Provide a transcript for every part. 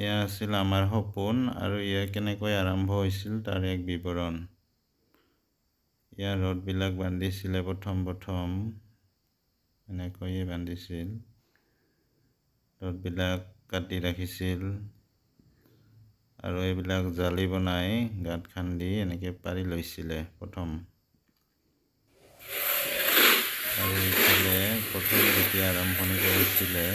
এয়া আছিল আমাৰ সপোন আৰু ইয়া কেনেকৈ আৰম্ভ হৈছিল তাৰ এক বিৱৰণ। ইয়াৰ ৰডবিলাক বান্ধিছিলে প্ৰথম এনেকৈয়ে বান্ধিছিল। ৰডবিলাক কাটি ৰাখিছিল আৰু এইবিলাক জালি বনাই গাঁত খান্দি এনেকৈ পাৰি লৈছিলে প্ৰথম। আৰু ইফালে প্ৰথম যেতিয়া আৰম্ভণি কৰিছিলে,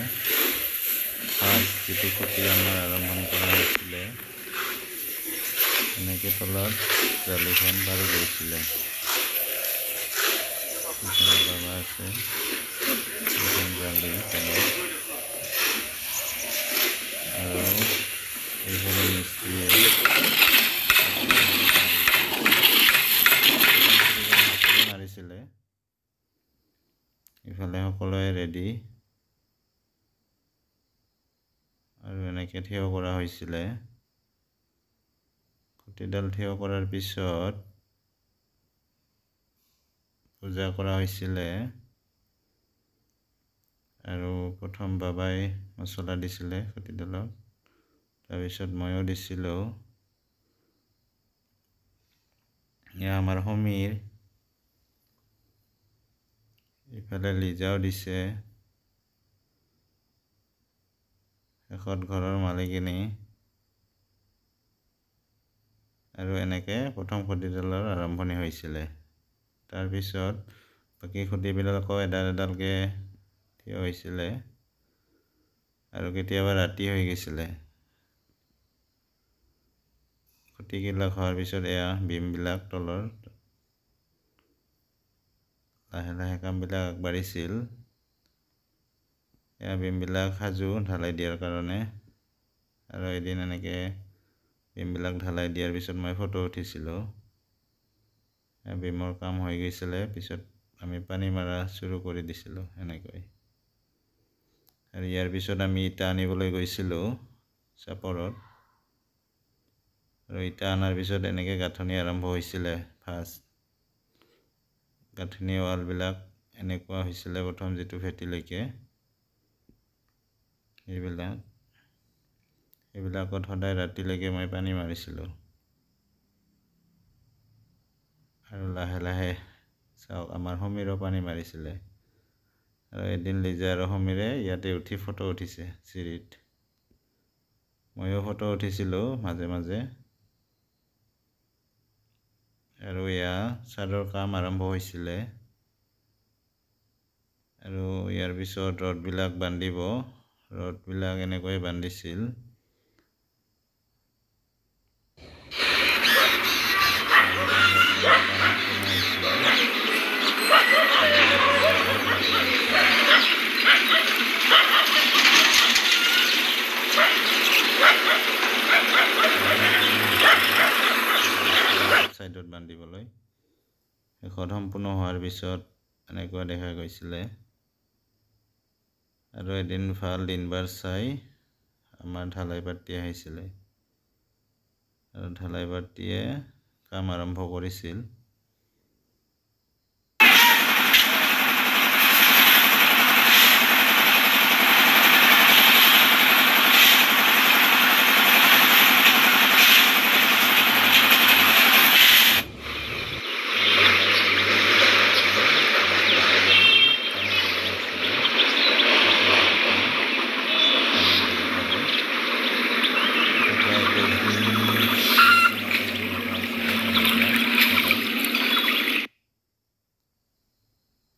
ফাৰ্ষ্ট যিটো খুঁটি আমাৰ আৰম্ভণি কৰা হৈছিলে, এনেকৈ তলত জালিখন পাৰি লৈছিলে। এইফালে বাবা আছে, এখন জালি তলত, আৰু এইফালে মিস্ত্ৰীয়ে মাৰিছিলে। ইফালে সকলোৱে ৰেডি আৰু এনেকৈ থিয় কৰা হৈছিলে। খুঁটিডাল থিয় কৰাৰ পিছত পূজা কৰা হৈছিলে আৰু প্ৰথম বাবাই মছলা দিছিলে খুঁটিডালত, তাৰপিছত ময়ো দিছিলোঁ। এয়া আমাৰ সমীৰ, ইফালে লিজাও দিছে, শেষত ঘৰৰ মালিকিনী, আৰু এনেকৈ প্ৰথম খুঁটিডালৰ আৰম্ভণি হৈছিলে। তাৰপিছত বাকী খুঁটিবিলাকো এডাল এডালকৈ থিয় হৈছিলে আৰু কেতিয়াবা ৰাতি হৈ গৈছিলে। খুঁটিবিলাক হোৱাৰ পিছত এয়া বিমবিলাক তলৰ লাহে লাহে কামবিলাক আগবাঢ়িছিল। এয়া বিমবিলাক সাজু ঢালাই দিয়াৰ কাৰণে, আৰু এদিন এনেকৈ বিমবিলাক ঢালাই দিয়াৰ পিছত মই ফটো উঠিছিলোঁ। বিমৰ কাম হৈ গৈছিলে, পিছত আমি পানী মাৰা চুৰু কৰি দিছিলোঁ এনেকৈ। আৰু ইয়াৰ পিছত আমি ইটা আনিবলৈ গৈছিলোঁ চাপৰত, আৰু ইটা অনাৰ পিছত এনেকৈ গাঁথনি আৰম্ভ হৈছিলে। ফাৰ্ষ্ট গাঁথনি ৱালবিলাক এনেকুৱা হৈছিলে, প্ৰথম যিটো ভেটিলৈকে, এইবিলাকত সদায় ৰাতিলৈকে মই পানী মাৰিছিলোঁ। আৰু লাহে লাহে চাওক, আমাৰ সমীৰেও পানী মাৰিছিলে। আৰু এদিন লিজা আৰু সমীৰে ইয়াতে উঠি ফটো উঠিছে চিৰিত, ময়ো ফটো উঠিছিলোঁ মাজে মাজে। আৰু এয়া ছাদৰ কাম আৰম্ভ হৈছিলে, আৰু ইয়াৰ পিছত ৰডবিলাক বান্ধিব। ৰডবিলাক এনেকৈ বান্ধিছিল। ছাইডত বান্ধিবলৈ শেষত সম্পূৰ্ণ হোৱাৰ পিছত এনেকুৱা দেখা গৈছিলে। আৰু এদিন ভাল দিনবাৰ চাই আমাৰ ঢালাই পাৰ্টি আহিছিলে, আৰু ঢালাই পাৰ্টিয়ে কাম আৰম্ভ কৰিছিল।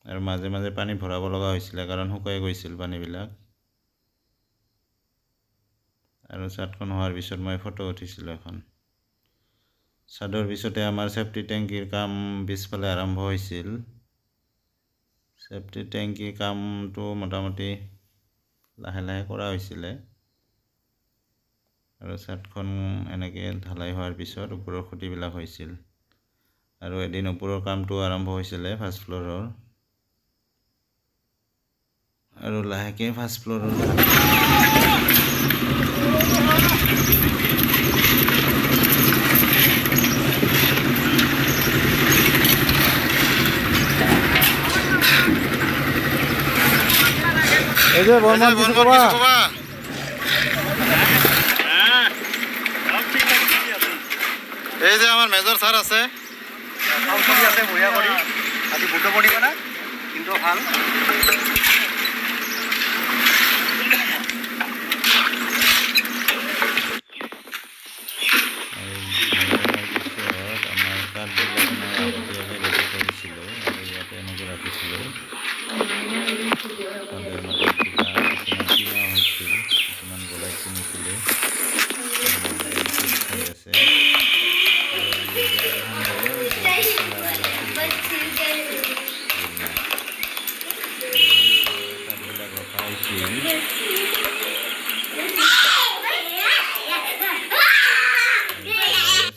আৰু মাজে মাজে পানী ভৰাব লগা হৈছিলে, কাৰণ শুকাই গৈছিল পানীবিলাক। আৰু ছাদখন হোৱাৰ পিছত মই ফটো উঠিছিলোঁ এখন। ছাদৰ পিছতে আমাৰ ছেফটি টেংকিৰ কাম পিছফালে আৰম্ভ হৈছিল। ছেফটি টেংকিৰ কামটো মোটামুটি লাহে লাহে কৰা হৈছিলে। আৰু ছাদখন এনেকৈ ঢালাই হোৱাৰ পিছত ওপৰৰ খুঁটিবিলাক হৈছিল। আৰু এদিন ওপৰৰ কামটো আৰম্ভ হৈছিলে ফাৰ্ষ্ট ফ্ল'ৰৰ, আৰু লাহেকৈ ফাৰ্ষ্ট ফ্ল'ৰৰ এই যে বৰ্মন কিছু কবা আমাৰ মেজৰ ছাৰ আছে বঢ়িয়া কৰি আজি বুদ্ধ পূৰ্ণিমা না কিন্তু ভাল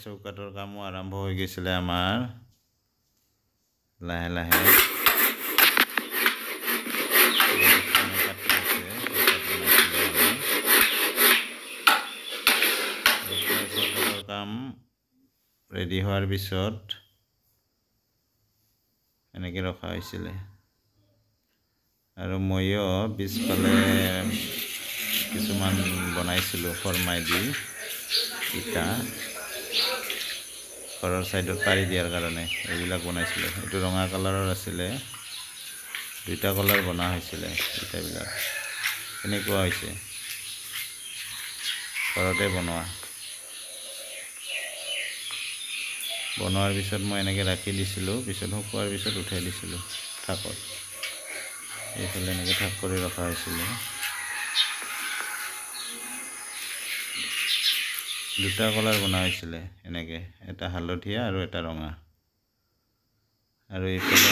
চৌকাঠৰ কামো আৰম্ভ হৈ গৈছিলে আমাৰ লাহে লাহে কাম ৰেডি হোৱাৰ পিছত এনেকৈ ৰখা হৈছিলে আৰু ময়ো পিছফালে কিছুমান বনাইছিলোঁ ফৰমাই দি ইটা ঘৰৰ ছাইডত পাৰি দিয়াৰ কাৰণে এইবিলাক বনাইছিলোঁ এইটো ৰঙা কালাৰৰ আছিলে দুটা কালাৰ বনোৱা হৈছিলে ইটাবিলাক এনেকুৱা হৈছে ঘৰতে বনোৱাৰ পিছত মই এনেকৈ ৰাখি দিছিলোঁ পিছত শুকোৱাৰ পিছত উঠাই দিছিলোঁ থাকত এইফালে এনেকৈ থাক কৰি ৰখা হৈছিলে দুটা কালাৰ বনোৱা হৈছিলে এনেকৈ এটা হালধীয়া আৰু এটা ৰঙা আৰু এইফালে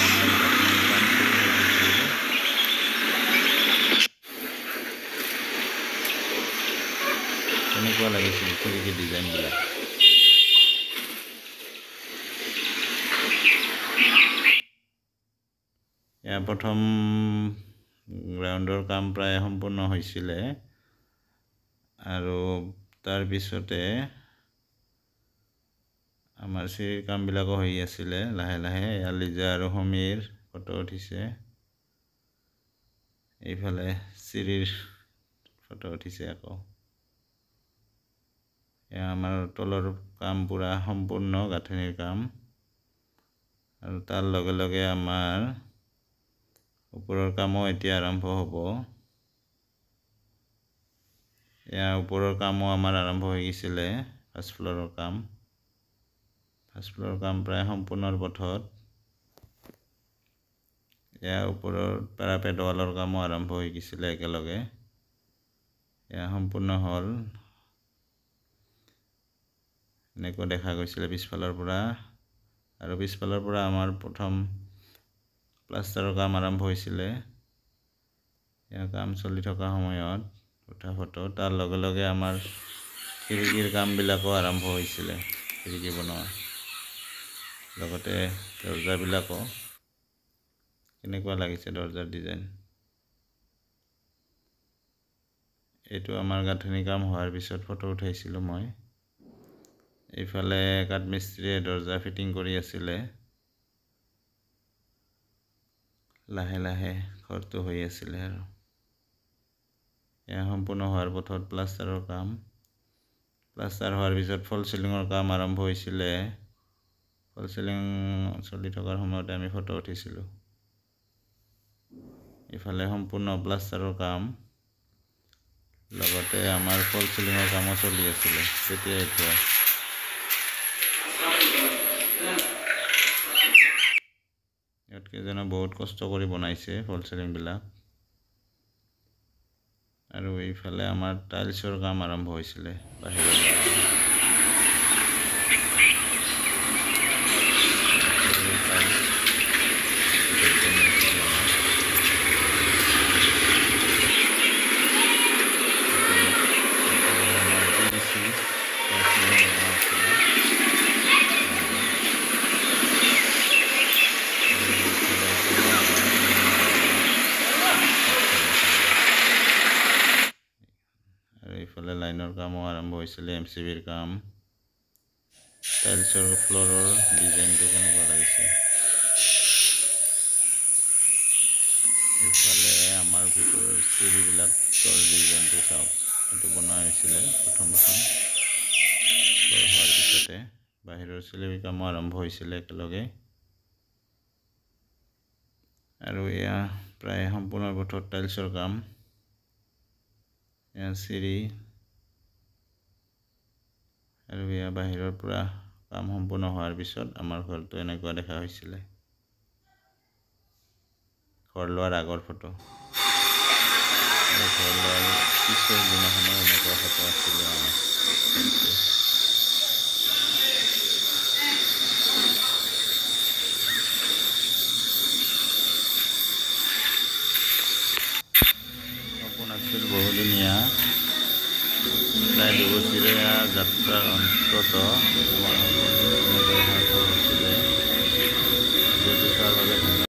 কেনেকুৱা লাগিছিল খিৰিকী ডিজাইনবিলাক এয়া প্ৰথম গ্ৰাউণ্ডৰ কাম প্ৰায় সম্পূৰ্ণ হৈছিলে আৰু তাৰপিছতে আমাৰ চিৰিৰ কামবিলাকো হৈ আছিলে লাহে লাহে লিজা আৰু সমীৰ ফটো উঠিছে এইফালে চিৰিৰ ফটো উঠিছে আকৌ এয়া আমাৰ তলৰ কাম পূৰা সম্পূৰ্ণ গাঁথনিৰ কাম আৰু তাৰ লগে লগে আমাৰ ওপৰৰ কামো এতিয়া আৰম্ভ হ'ব এয়া ওপৰৰ কামো আমাৰ আৰম্ভ হৈ গৈছিলে ফাৰ্ষ্ট ফ্ল'ৰৰ কাম প্ৰায় সম্পূৰ্ণৰ পথত এয়া ওপৰৰ পেৰাপেট ৱালৰ কামো আৰম্ভ হৈ গৈছিলে একেলগে এয়া সম্পূৰ্ণ হ'ল এনেকুৱা দেখা গৈছিলে পিছফালৰ পৰা আৰু পিছফালৰ পৰা আমাৰ প্ৰথম প্লাষ্টাৰৰ কাম আৰম্ভ হৈছিলে এয়া কাম চলি থকা সময়ত উঠা ফটো তাৰ লগে লগে আমাৰ খিৰিকীৰ কামবিলাকো আৰম্ভ হৈছিলে খিৰিকী বনোৱা লগতে দৰ্জাবিলাকো কেনেকুৱা লাগিছে দৰ্জাৰ ডিজাইন এইটো আমাৰ গাঁথনি কাম হোৱাৰ পিছত ফটো উঠাইছিলোঁ মই এইফালে কাঠমিস্ত্ৰীয়ে দৰ্জা ফিটিং কৰি আছিলে লাহে লাহে ঘৰটো হৈ আছিলে আৰু এয়া সম্পূৰ্ণ হোৱাৰ পথত প্লাষ্টাৰৰ কাম প্লাষ্টাৰ হোৱাৰ পিছত ফল চিলিঙৰ কাম আৰম্ভ হৈছিলে ফল চিলিং চলি থকাৰ সময়তে আমি ফটো উঠিছিলোঁ ইফালে সম্পূৰ্ণ প্লাষ্টাৰৰ কাম লগতে আমাৰ ফল চিলিঙৰ কামো চলি আছিলে তেতিয়াই উঠোৱা ইহঁতকেইজনে বহুত কষ্ট কৰি বনাইছে ফল চিলিংবিলাক আৰু এইফালে আমাৰ টাইলছৰ কাম আৰম্ভ হৈছিলে বাহিৰৰ এইফালে লাইনৰ কামো আৰম্ভ হৈছিলে MCBৰ কাম টাইলছৰ ফ্ল'ৰৰ ডিজাইনটো কেনেকুৱা লাগিছে এইফালে আমাৰ ভিতৰৰ চিৰিবিলাকৰ ডিজাইনটো চাওক এইটো বনোৱা হৈছিলে প্ৰথম ফ্ল'ৰ হোৱাৰ পিছতে বাহিৰৰ চিলিপি কামো আৰম্ভ হৈছিলে একেলগে আৰু এয়া প্ৰায় সম্পূৰ্ণ পথত টাইলছৰ কাম এয়া চিৰি আৰু এয়া বাহিৰৰ পৰা কাম সম্পূৰ্ণ হোৱাৰ পিছত আমাৰ ঘৰটো এনেকুৱা দেখা হৈছিলে ঘৰ লোৱাৰ আগৰ ফটো আৰু ঘৰ লোৱাৰ পিছৰ দিনাখনো এনেকুৱা ফটো আছিলে আমাৰ সপোন আছিল বহুদিনীয়া প্ৰায় 2 বছৰীয়া যাত্ৰাৰ অন্তত